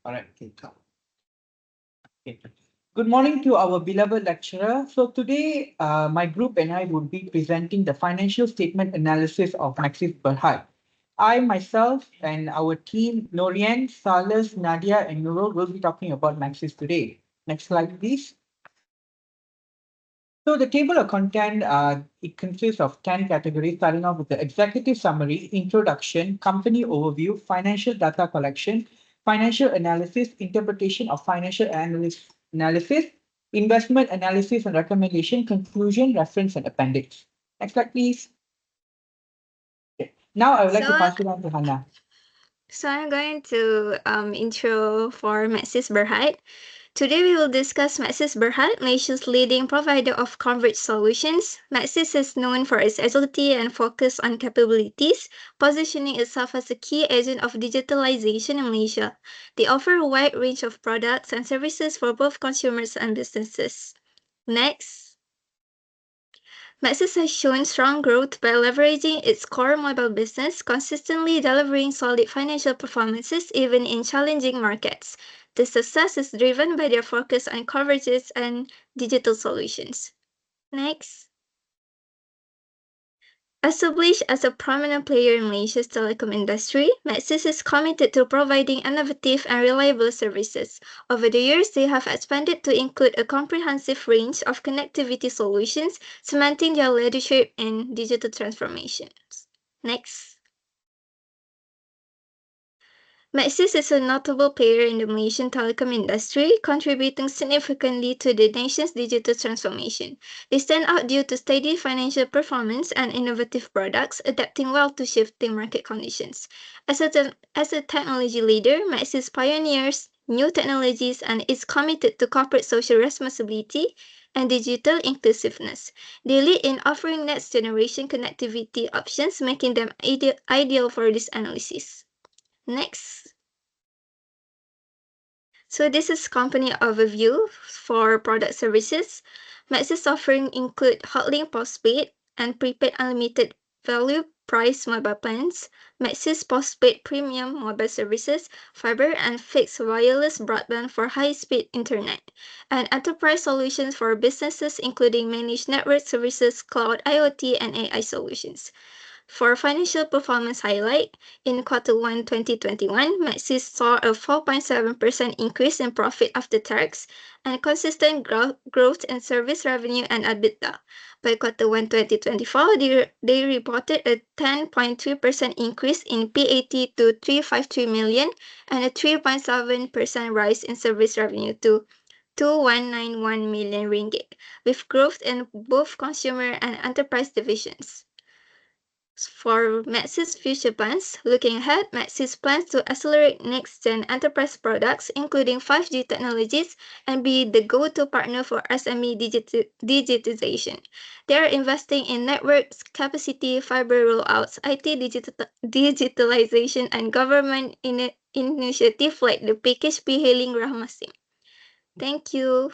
All right. Okay. Okay. Good morning to our beloved lecturer. So today, my group and I will be presenting the financial statement analysis of Maxis Berhad. I myself and our team, Norian, Salas, Nadia, and Nurul, will be talking about Maxis today. Next slide, please. So the table of content, it consists of 10 categories, starting off with the executive summary, introduction, company overview, financial data collection, financial analysis, interpretation of analysis, investment analysis and recommendation, conclusion, reference, and appendix. Next slide, please. Okay. Now I would like to So, pass it on to Hannah. so I'm going to intro for Maxis Berhad. Today we will discuss Maxis Berhad, Malaysia's leading provider of converged solutions. Maxis is known for its agility and focus on capabilities, positioning itself as a key agent of digitalization in Malaysia. They offer a wide range of products and services for both consumers and businesses. Next. Maxis has shown strong growth by leveraging its core mobile business, consistently delivering solid financial performances even in challenging markets. This success is driven by their focus on coverages and digital solutions. Next. Established as a prominent player in Malaysia's telecom industry, Maxis is committed to providing innovative and reliable services. Over the years, they have expanded to include a comprehensive range of connectivity solutions, cementing their leadership in digital transformations. Next. Maxis is a notable player in the Malaysian telecom industry, contributing significantly to the nation's digital transformation. They stand out due to steady financial performance and innovative products, adapting well to shifting market conditions. As a technology leader, Maxis pioneers new technologies and is committed to corporate social responsibility and digital inclusiveness. They lead in offering next generation connectivity options, making them ideal for this analysis. Next. So this is company overview for product services. Maxis offering include hotlink postpaid and prepaid unlimited value price mobile plans, Maxis postpaid premium mobile services, fiber and fixed wireless broadband for high-speed internet, and enterprise solutions for businesses including managed network services, cloud IoT, and AI solutions. For financial performance highlight, in Q1 2021, Maxis saw a 4.7% increase in profit after tax and consistent growth in service revenue and EBITDA. By Q1 2024, they reported a 10.2% increase in PAT to 353 million and a 3.7% rise in service revenue to 2191 million ringgit, with growth in both consumer and enterprise divisions. For Maxis future plans, looking ahead, Maxis plans to accelerate next-gen enterprise products, including 5G technologies, and be the go-to partner for SME digitization. They are investing in networks, capacity, fiber rollouts, IT digitalization, and government initiatives like the package P-hailing Rahmasim. Thank you.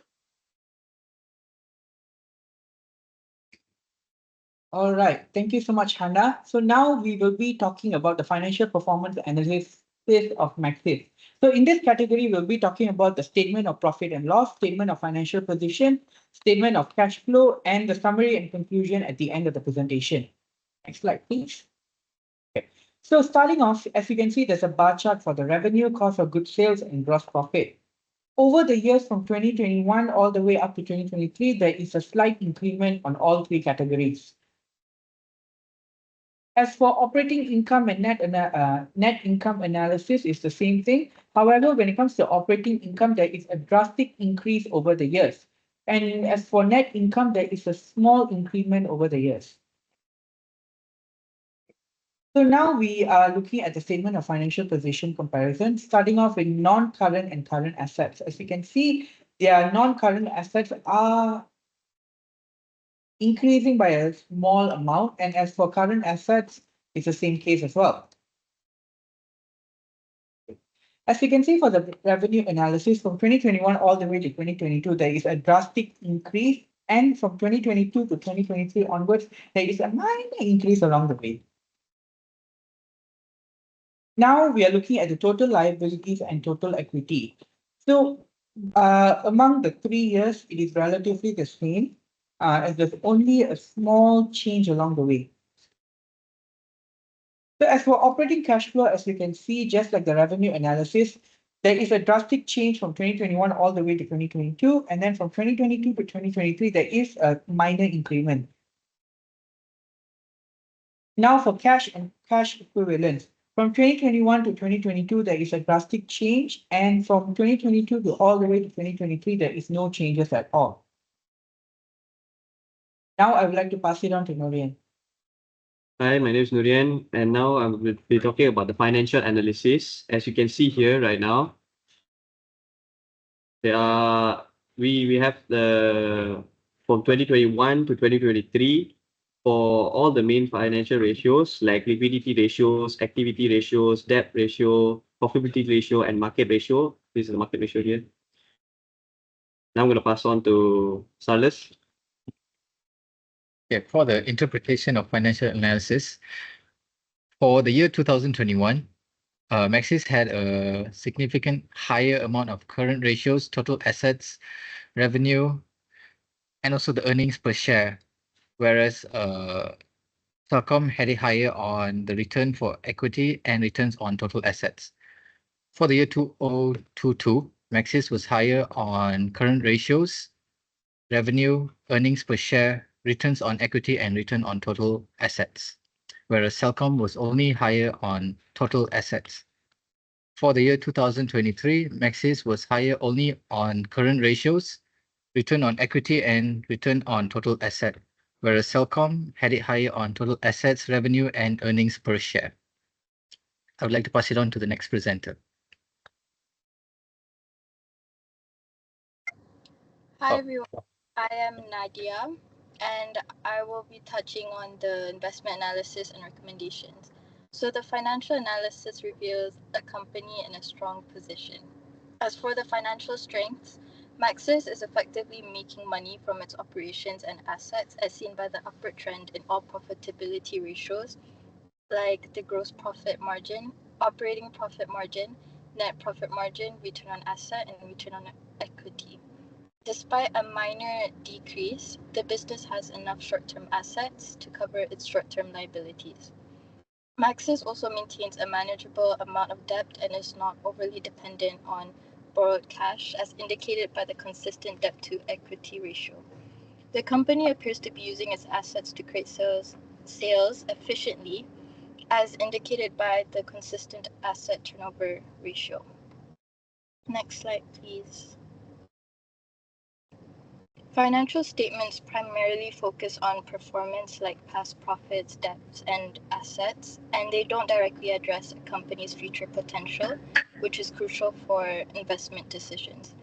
All right. Thank you so much, Hannah. So now we will be talking about the financial performance analysis of Maxis. So in this category, we'll be talking about the statement of profit and loss, statement of financial position, statement of cash flow, and the summary and conclusion at the end of the presentation. Next slide, please. Okay. So starting off, as you can see, there's a bar chart for the revenue, cost of goods sales, and gross profit. Over the years from 2021 all the way up to 2023, there is a slight increment on all three categories. As for operating income and net income analysis is the same thing. However, when it comes to operating income, there is a drastic increase over the years. And as for net income, there is a small increment over the years. So now we are looking at the statement of financial position comparison, starting off with non-current and current assets. As you can see, their non-current assets are increasing by a small amount. And as for current assets, it's the same case as well. As you can see for the revenue analysis from 2021 all the way to 2022, there is a drastic increase. And from 2022 to 2023 onwards, there is a minor increase along the way. Now we are looking at the total liabilities and total equity. So among the 3 years, it is relatively the same, as there's only a small change along the way. So as for operating cash flow, as you can see, just like the revenue analysis, there is a drastic change from 2021 all the way to 2022, and then from 2022 to 2023, there is a minor increment. Now for cash and cash equivalents, from 2021 to 2022, there is a drastic change, and from 2022 to all the way to 2023, there is no changes at all. Now I would like to pass it on to Norian. Hi, my name is Nurian, and now I will be talking about the financial analysis. As you can see here right now, there are we have the from 2021 to 2023 for all the main financial ratios like liquidity ratios, activity ratios, debt ratio, profitability ratio, and market ratio. This is the market ratio here. Now I'm going to pass on to Salas. Yeah, for the interpretation of financial analysis, for the year 2021, Maxis had a significant higher amount of current ratios, total assets, revenue, and also the earnings per share, whereas Telkom had it higher on the return for equity and returns on total assets. For the year 2022, Maxis was higher on current ratios, revenue, earnings per share, returns on equity, and return on total assets, whereas Celcom was only higher on total assets. For the year 2023, Maxis was higher only on current ratios, return on equity, and return on total asset, whereas Celcom had it higher on total assets, revenue, and earnings per share. I would like to pass it on to the next presenter. Hi everyone, I am Nadia and I will be touching on the investment analysis and recommendations. So the financial analysis reveals a company in a strong position. As for the financial strengths, Maxis is effectively making money from its operations and assets as seen by the upward trend in all profitability ratios like the gross profit margin, operating profit margin, net profit margin, return on asset, and return on equity. Despite a minor decrease, the business has enough short-term assets to cover its short-term liabilities. Maxis also maintains a manageable amount of debt and is not overly dependent on borrowed cash, as indicated by the consistent debt-to-equity ratio. The company appears to be using its assets to create sales efficiently, as indicated by the consistent asset turnover ratio. Next slide, please. Financial statements primarily focus on performance like past profits, debts, and assets, and they don't directly address a company's future potential, which is crucial for investment decisions.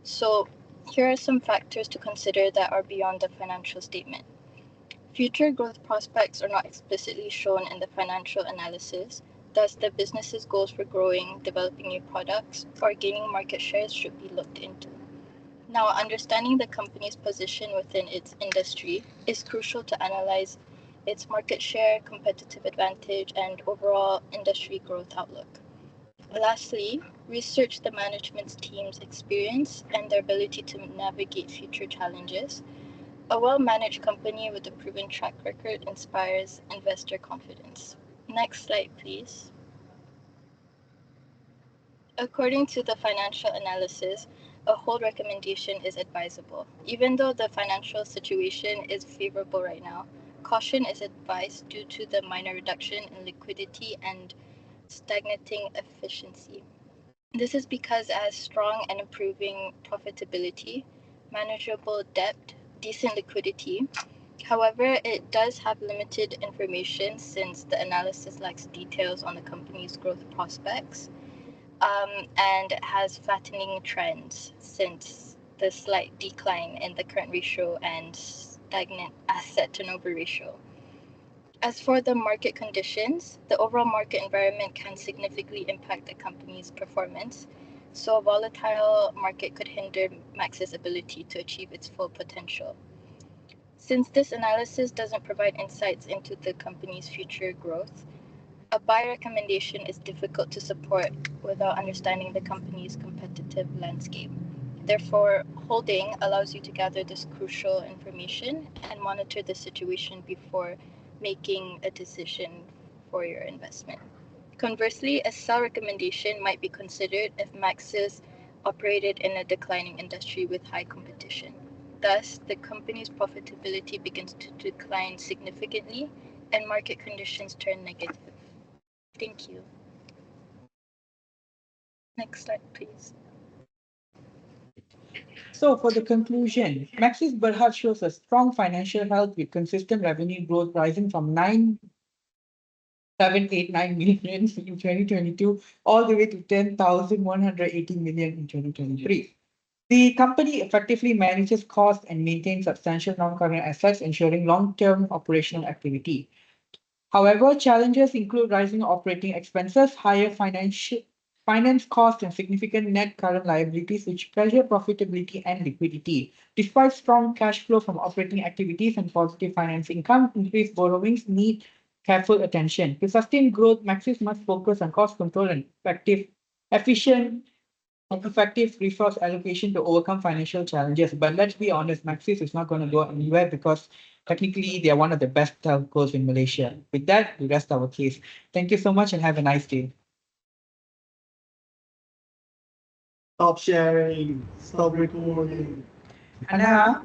So here are some factors to consider that are beyond the financial statement. Future growth prospects are not explicitly shown in the financial analysis, thus the business's goals for growing, developing new products, or gaining market shares should be looked into. Now, understanding the company's position within its industry is crucial to analyze its market share, competitive advantage, and overall industry growth outlook. Lastly, research the management team's experience and their ability to navigate future challenges. A well-managed company with a proven track record inspires investor confidence. Next slide, please. According to the financial analysis, a hold recommendation is advisable. Even though the financial situation is favorable right now, caution is advised due to the minor reduction in liquidity and stagnating efficiency. This is because it has strong and improving profitability, manageable debt, decent liquidity. However, it does have limited information since the analysis lacks details on the company's growth prospects. And has flattening trends since the slight decline in the current ratio and stagnant asset turnover ratio. As for the market conditions, the overall market environment can significantly impact the company's performance, so a volatile market could hinder Max's ability to achieve its full potential. Since this analysis doesn't provide insights into the company's future growth, A buy recommendation is difficult to support without understanding the company's competitive landscape. Therefore, holding allows you to gather this crucial information and monitor the situation before making a decision for your investment. Conversely, a sell recommendation might be considered if Maxis operated in a declining industry with high competition. Thus, the company's profitability begins to decline significantly and market conditions turn negative. Thank you. Next slide, please. So for the conclusion, Maxis Berhad shows a strong financial health with consistent revenue growth rising from 9,789 million in 2022 all the way to 10,180 million in 2023. The company effectively manages costs and maintains substantial non-current assets, ensuring long-term operational activity. However, challenges include rising operating expenses, higher finance costs, and significant net current liabilities, which pressure profitability and liquidity. Despite strong cash flow from operating activities and positive finance income, increased borrowings need careful attention. To sustain growth, Maxis must focus on cost control and efficient and effective resource allocation to overcome financial challenges. But let's be honest, Maxis is not going to go anywhere because technically they are one of the best telcos in Malaysia. With that, we rest our case. Thank you so much and have a nice day. Stop sharing, stop recording. Anna,